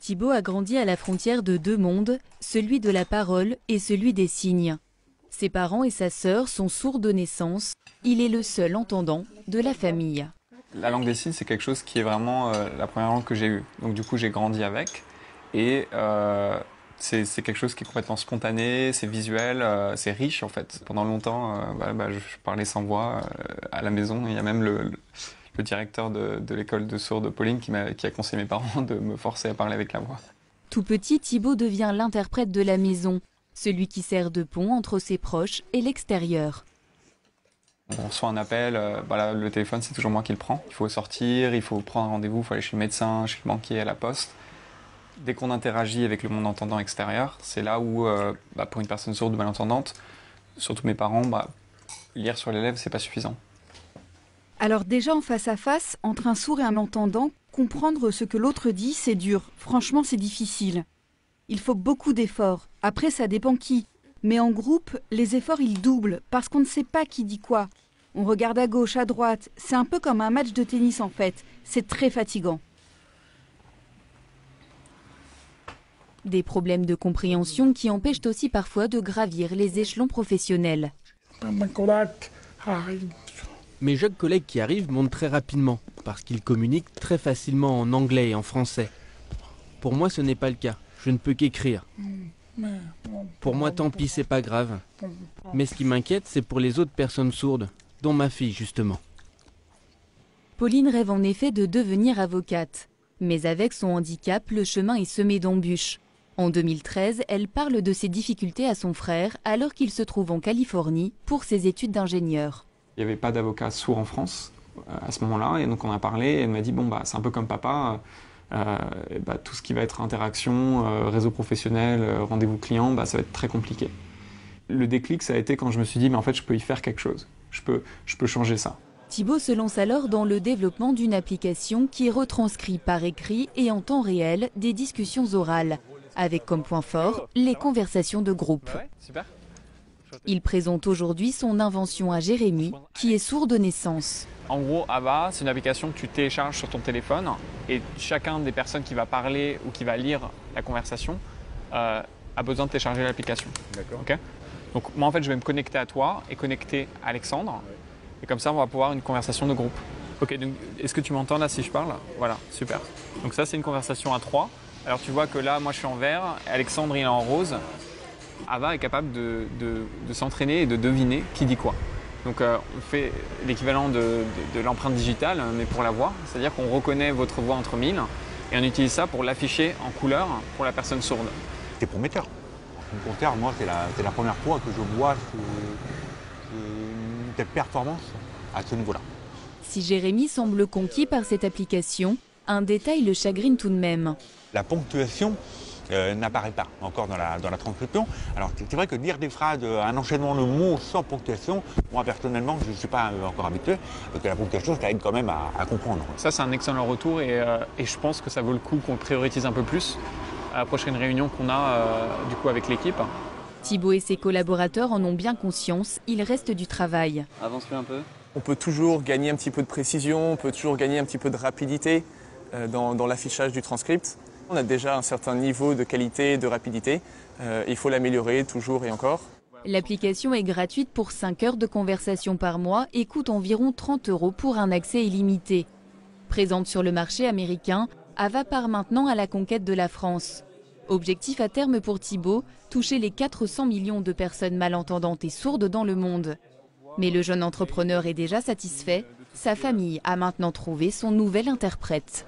Thibaut a grandi à la frontière de deux mondes, celui de la parole et celui des signes. Ses parents et sa sœur sont sourds de naissance. Il est le seul entendant de la famille. La langue des signes, c'est quelque chose qui est vraiment la première langue que j'ai eue. Donc du coup, j'ai grandi avec. Et c'est quelque chose qui est complètement spontané, c'est visuel, c'est riche en fait. Pendant longtemps, je parlais sans voix à la maison. Il y a même le directeur de l'école de sourds de Pauline qui a conseillé mes parents de me forcer à parler avec la voix. Tout petit, Thibaut devient l'interprète de la maison, celui qui sert de pont entre ses proches et l'extérieur. On reçoit un appel, le téléphone c'est toujours moi qui le prends. Il faut sortir, il faut prendre un rendez-vous, il faut aller chez le médecin, chez le banquier, à la poste. Dès qu'on interagit avec le monde entendant extérieur, c'est là où, pour une personne sourde ou malentendante, surtout mes parents, lire sur les lèvres c'est pas suffisant. Alors déjà en face à face, entre un sourd et un entendant, comprendre ce que l'autre dit, c'est dur. Franchement, c'est difficile. Il faut beaucoup d'efforts. Après, ça dépend qui. Mais en groupe, les efforts, ils doublent, parce qu'on ne sait pas qui dit quoi. On regarde à gauche, à droite. C'est un peu comme un match de tennis, en fait. C'est très fatigant. Des problèmes de compréhension qui empêchent aussi parfois de gravir les échelons professionnels. Mes jeunes collègues qui arrivent montent très rapidement, parce qu'ils communiquent très facilement en anglais et en français. Pour moi, ce n'est pas le cas. Je ne peux qu'écrire. Pour moi, tant pis, c'est pas grave. Mais ce qui m'inquiète, c'est pour les autres personnes sourdes, dont ma fille, justement. Pauline rêve en effet de devenir avocate. Mais avec son handicap, le chemin est semé d'embûches. En 2013, elle parle de ses difficultés à son frère alors qu'il se trouve en Californie pour ses études d'ingénieur. Il n'y avait pas d'avocat sourd en France à ce moment-là, et donc on a parlé, et elle m'a dit c'est un peu comme papa, tout ce qui va être interaction, réseau professionnel, rendez-vous client, ça va être très compliqué. Le déclic, ça a été quand je me suis dit mais en fait je peux y faire quelque chose, je peux changer ça. Thibaut se lance alors dans le développement d'une application qui retranscrit par écrit et en temps réel des discussions orales, avec comme point fort les conversations de groupe. Ouais, super. Il présente aujourd'hui son invention à Jérémy, qui est sourd de naissance. En gros, Ava, c'est une application que tu télécharges sur ton téléphone et chacun des personnes qui va parler ou qui va lire la conversation a besoin de télécharger l'application. D'accord. Okay, donc moi, en fait, je vais me connecter à toi et connecter à Alexandre. Et comme ça, on va pouvoir une conversation de groupe. Ok, donc est-ce que tu m'entends là si je parle? Voilà, super. Donc ça, c'est une conversation à 3. Alors tu vois que là, moi, je suis en vert, Alexandre, il est en rose. Ava est capable de s'entraîner et de deviner qui dit quoi. Donc on fait l'équivalent de l'empreinte digitale, mais pour la voix. C'est-à-dire qu'on reconnaît votre voix entre mille et on utilise ça pour l'afficher en couleur pour la personne sourde. C'est prometteur. Au contraire, moi, c'est la première fois que je vois une telle performance à ce niveau-là. Si Jérémy semble conquis par cette application, un détail le chagrine tout de même. La ponctuation n'apparaît pas encore dans la transcription. Alors c'est vrai que dire des phrases, un enchaînement de mots sans ponctuation, moi personnellement je ne suis pas encore habitué, parce que la ponctuation ça aide quand même à comprendre. Ça c'est un excellent retour et je pense que ça vaut le coup qu'on le priorise un peu plus à la prochaine réunion qu'on a du coup avec l'équipe. Thibaut et ses collaborateurs en ont bien conscience, il reste du travail. Avance-le un peu. On peut toujours gagner un petit peu de précision, on peut toujours gagner un petit peu de rapidité dans l'affichage du transcript. On a déjà un certain niveau de qualité et de rapidité. Il faut l'améliorer toujours et encore. L'application est gratuite pour 5 heures de conversation par mois et coûte environ 30 € pour un accès illimité. Présente sur le marché américain, Ava part maintenant à la conquête de la France. Objectif à terme pour Thibaut, toucher les 400 millions de personnes malentendantes et sourdes dans le monde. Mais le jeune entrepreneur est déjà satisfait. Sa famille a maintenant trouvé son nouvel interprète.